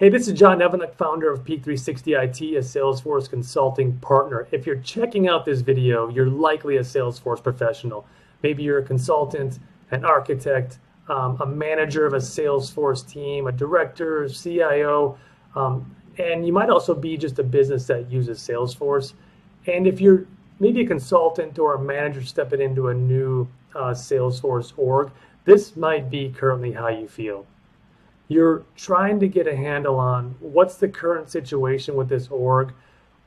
Hey, this is John Evanek, founder of Peak 360 IT, a Salesforce consulting partner. If you're checking out this video, you're likely a Salesforce professional. Maybe you're a consultant, an architect, a manager of a Salesforce team, a director, CIO, and you might also be just a business that uses Salesforce. And if you're maybe a consultant or a manager stepping into a new Salesforce org, this might be currently how you feel. You're trying to get a handle on what's the current situation with this org,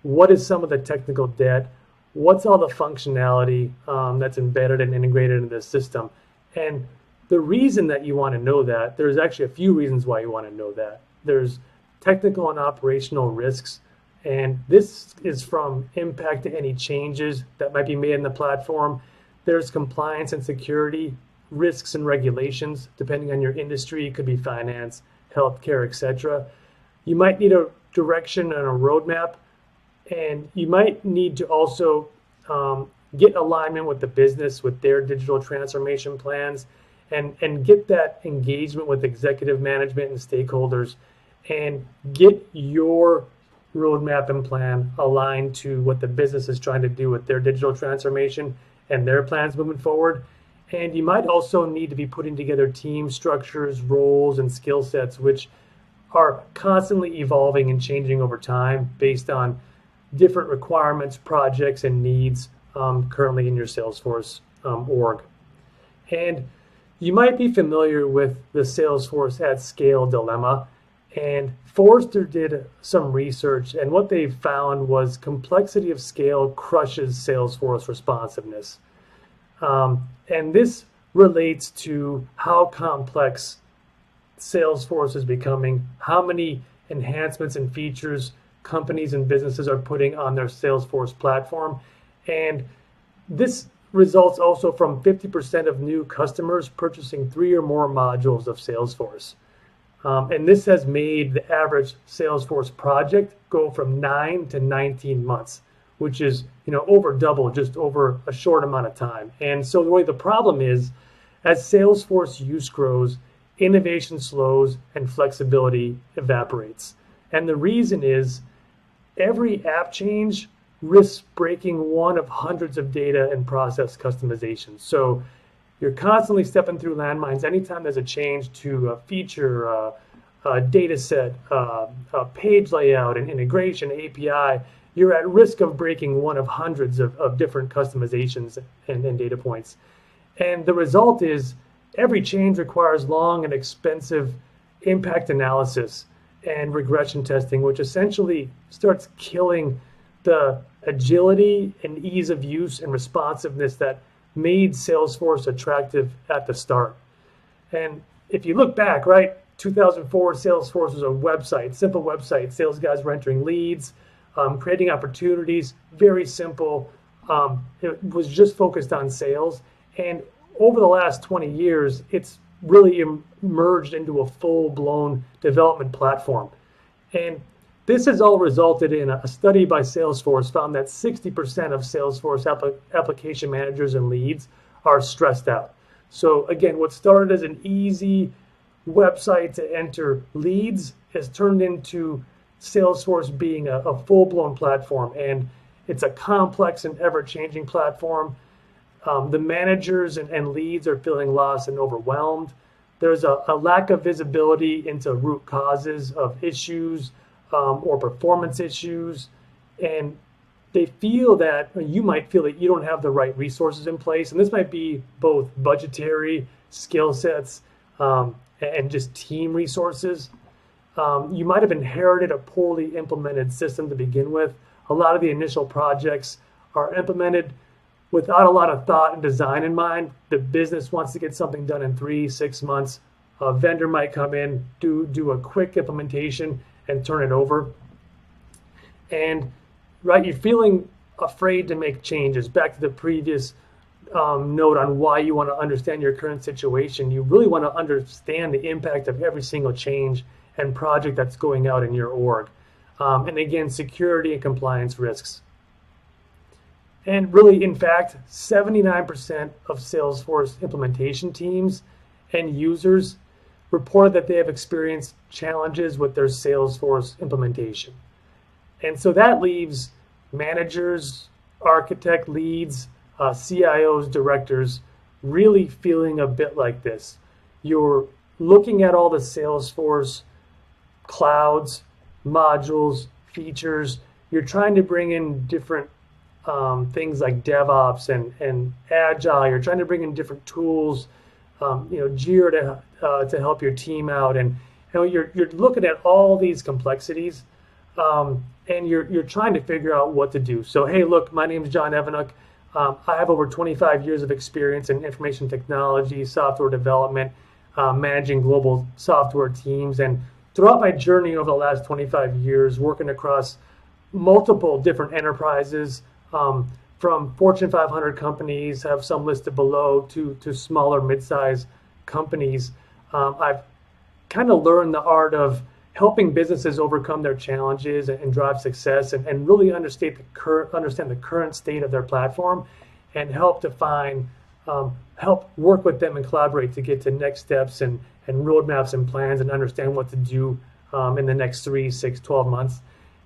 what is some of the technical debt, what's all the functionality that's embedded and integrated into the system. And the reason that you want to know that, there's actually a few reasons why you want to know that. There's technical and operational risks, and this is from impact to any changes that might be made in the platform. There's compliance and security risks and regulations, depending on your industry. It could be finance, healthcare, etc. You might need a direction and a roadmap, and you might need to also get alignment with the business, with their digital transformation plans, and get that engagement with executive management and stakeholders, and get your roadmap and plan aligned to what the business is trying to do with their digital transformation and their plans moving forward. And you might also need to be putting together team structures, roles, and skill sets, which are constantly evolving and changing over time based on different requirements, projects, and needs currently in your Salesforce org. And you might be familiar with the Salesforce at scale dilemma. And Forrester did some research, and what they found was complexity of scale crushes Salesforce responsiveness. And this relates to how complex Salesforce is becoming, how many enhancements and features companies and businesses are putting on their Salesforce platform. And this results also from 50% of new customers purchasing 3 or more modules of Salesforce. And this has made the average Salesforce project go from 9 to 19 months, which is over double just over a short amount of time. And so really the problem is, as Salesforce use grows, innovation slows and flexibility evaporates. And the reason is every app change risks breaking one of hundreds of data and process customizations. So you're constantly stepping through landmines anytime there's a change to a feature, a data set, a page layout, an integration, API. You're at risk of breaking one of hundreds of different customizations and data points. And the result is every change requires long and expensive impact analysis and regression testing, which essentially starts killing the agility and ease of use and responsiveness that made Salesforce attractive at the start. And if you look back, right, 2004, Salesforce was a website, simple website. Sales guys were entering leads, creating opportunities, very simple. It was just focused on sales. And over the last 20 years, it's really emerged into a full-blown development platform. And this has all resulted in a study by Salesforce found that 60% of Salesforce application managers and leads are stressed out. So again, what started as an easy website to enter leads has turned into Salesforce being a full-blown platform, and it's a complex and ever-changing platform. The managers and leads are feeling lost and overwhelmed. There's a lack of visibility into root causes of issues or performance issues, and they feel that, or you might feel that you don't have the right resources in place, and this might be both budgetary, skill sets, and just team resources. You might have inherited a poorly implemented system to begin with. A lot of the initial projects are implemented without a lot of thought and design in mind. The business wants to get something done in 3-6 months. A vendor might come in, do a quick implementation, and turn it over. And right, you're feeling afraid to make changes. Back to the previous note on why you want to understand your current situation. You really want to understand the impact of every single change and project that's going out in your org. And again, security and compliance risks. And really, in fact, 79% of Salesforce implementation teams and users reported that they have experienced challenges with their Salesforce implementation. And so that leaves managers, architect leads, CIOs, directors really feeling a bit like this. You're looking at all the Salesforce clouds, modules, features. You're trying to bring in different things like DevOps and Agile. You're trying to bring in different tools, Jira to help your team out, and you're looking at all these complexities, and you're trying to figure out what to do. So hey, look, my name is John Evanuk. I have over 25 years of experience in information technology, software development, managing global software teams, and throughout my journey over the last 25 years, working across multiple different enterprises, from Fortune 500 companies, have some listed below, to smaller mid-sized companies. I've kind of learned the art of helping businesses overcome their challenges and drive success, and really understand the current state of their platform, and help work with them and collaborate to get to next steps and roadmaps and plans, and understand what to do in the next 3, 6, 12 months.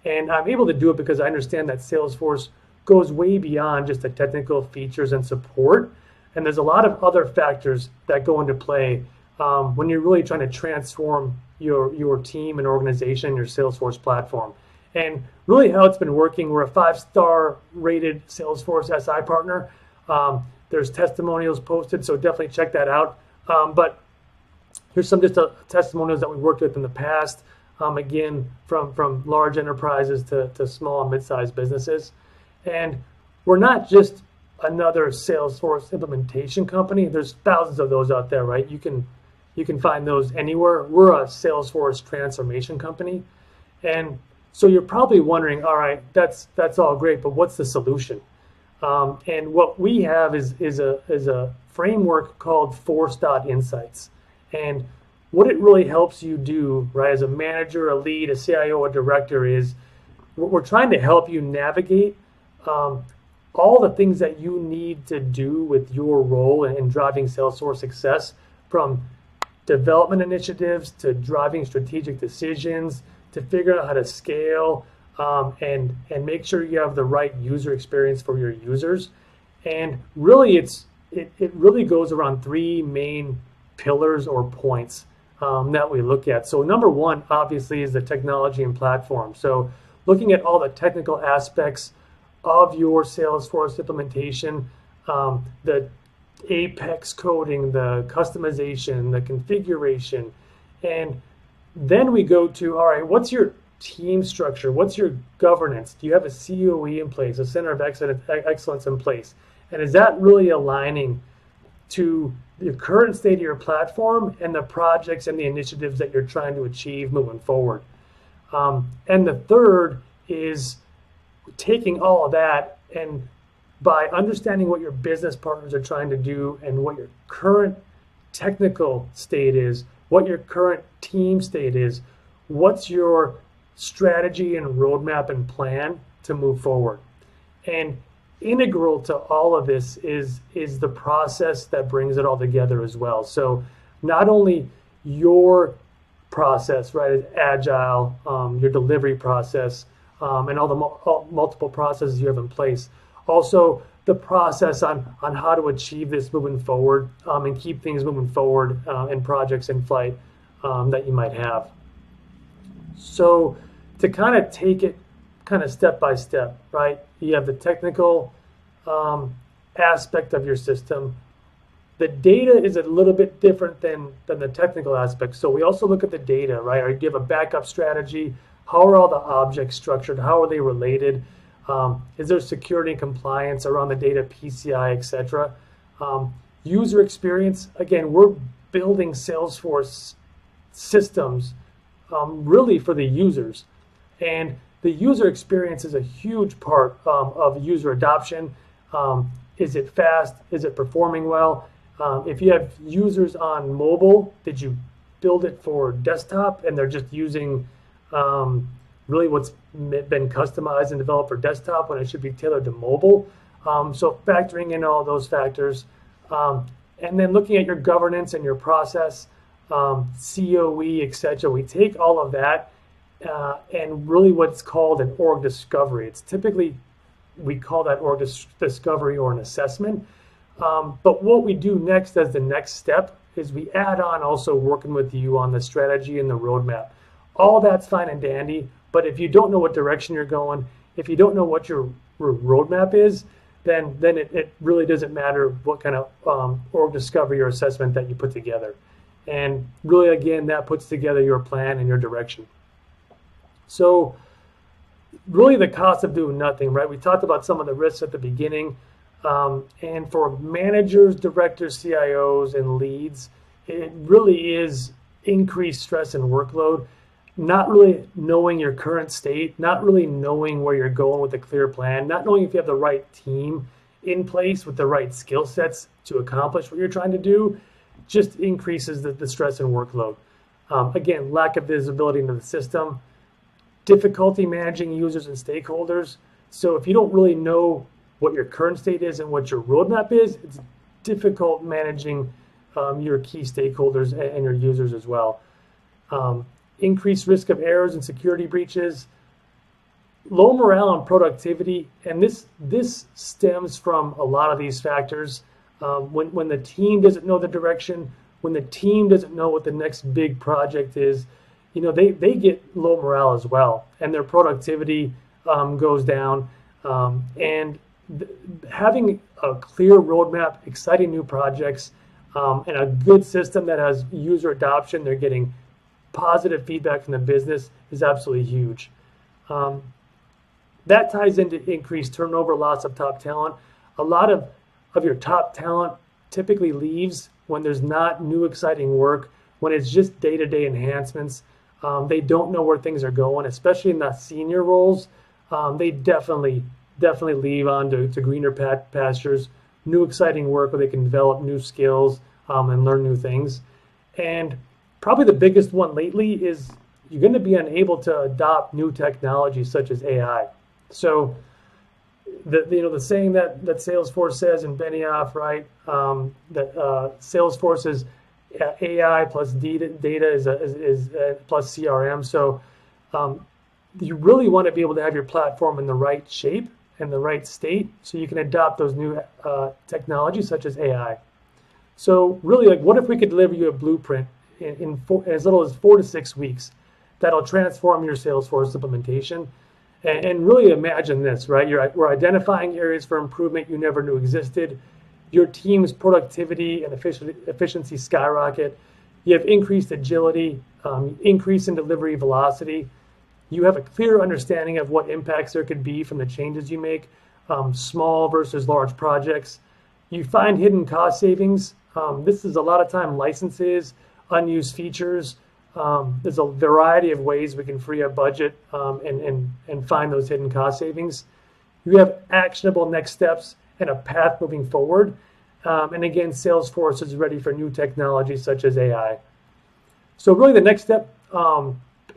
And I'm able to do it because I understand that Salesforce goes way beyond just the technical features and support. And there's a lot of other factors that go into play when you're really trying to transform your team and organization, your Salesforce platform. And really how it's been working, we're a 5-star rated Salesforce SI partner. There's testimonials posted, so definitely check that out. But here's some just testimonials that we worked with in the past. Again, from large enterprises to small and mid-sized businesses. And we're not just another Salesforce implementation company. There's thousands of those out there, right? You can find those anywhere. We're a Salesforce transformation company. And so you're probably wondering, all right, that's all great, but what's the solution? And what we have is a framework called Force.Insights. And what it really helps you do, right, as a manager, a lead, a CIO, a director, is we're trying to help you navigate all the things that you need to do with your role in driving Salesforce success, from development initiatives to driving strategic decisions, to figure out how to scale and make sure you have the right user experience for your users. And really, it really goes around 3 main pillars or points that we look at. So number 1, obviously, is the technology and platform. So looking at all the technical aspects of your Salesforce implementation, the Apex coding, the customization, the configuration. And then we go to, all right, what's your team structure? What's your governance? Do you have a COE in place, a center of excellence in place? And is that really aligning to the current state of your platform and the projects and the initiatives that you're trying to achieve moving forward? And the third is taking all of that, and by understanding what your business partners are trying to do and what your current technical state is, what your current team state is, what's your strategy and roadmap and plan to move forward. And integral to all of this is the process that brings it all together as well. So not only your process, right, is agile, your delivery process, and all the multiple processes you have in place. Also, the process on how to achieve this moving forward, and keep things moving forward in projects in flight that you might have. So to kind of take it kind of step by step, right? You have the technical aspect of your system. The data is a little bit different than the technical aspect. So we also look at the data, right? Or you have a backup strategy. How are all the objects structured? How are they related? Is there security and compliance around the data, PCI, etc.? User experience, again, we're building Salesforce systems really for the users. And the user experience is a huge part of user adoption. Is it fast? Is it performing well? If you have users on mobile, did you build it for desktop and they're just using really what's been customized and developed for desktop when it should be tailored to mobile? So factoring in all those factors, and then looking at your governance and your process, COE, etc. We take all of that and really what's called an org discovery. It's typically, we call that org discovery or an assessment. But what we do next as the next step is we add on also working with you on the strategy and the roadmap. All that's fine and dandy, but if you don't know what direction you're going, if you don't know what your roadmap is, then it really doesn't matter what kind of org discovery or assessment that you put together. And really, again, that puts together your plan and your direction. So really the cost of doing nothing, right? We talked about some of the risks at the beginning. And for managers, directors, CIOs, and leads, it really is increased stress and workload, not really knowing your current state, not really knowing where you're going with a clear plan, not knowing if you have the right team in place with the right skill sets to accomplish what you're trying to do, just increases the stress and workload. Again, lack of visibility into the system, difficulty managing users and stakeholders. So if you don't really know what your current state is and what your roadmap is, it's difficult managing your key stakeholders and your users as well. Increased risk of errors and security breaches, low morale and productivity, and this stems from a lot of these factors. When the team doesn't know the direction, when the team doesn't know what the next big project is, they get low morale as well, and their productivity goes down. And having a clear roadmap, exciting new projects, and a good system that has user adoption, they're getting positive feedback from the business, is absolutely huge. That ties into increased turnover, loss of top talent. A lot of your top talent typically leaves when there's not new exciting work, when it's just day-to-day enhancements. They don't know where things are going, especially in the senior roles. They definitely leave on to greener pastures, new exciting work where they can develop new skills and learn new things. And probably the biggest one lately is you're going to be unable to adopt new technologies such as AI. So the saying that Salesforce says in Benioff, right? That Salesforce is AI plus data is plus CRM. So you really want to be able to have your platform in the right shape and the right state so you can adopt those new technologies such as AI. So really, like, what if we could deliver you a blueprint in as little as 4 to 6 weeks that'll transform your Salesforce implementation? And really imagine this, right? We're identifying areas for improvement you never knew existed. Your team's productivity and efficiency skyrocket. You have increased agility, increase in delivery velocity. You have a clear understanding of what impacts there could be from the changes you make, small versus large projects. You find hidden cost savings. This is a lot of time licenses, unused features. There's a variety of ways we can free up budget and find those hidden cost savings. You have actionable next steps and a path moving forward. And again, Salesforce is ready for new technologies such as AI. So really the next step,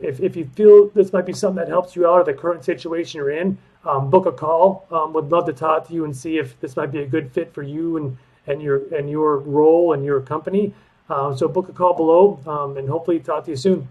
if you feel this might be something that helps you out of the current situation you're in, book a call. Would love to talk to you and see if this might be a good fit for you and your role and your company. So book a call below and hopefully talk to you soon.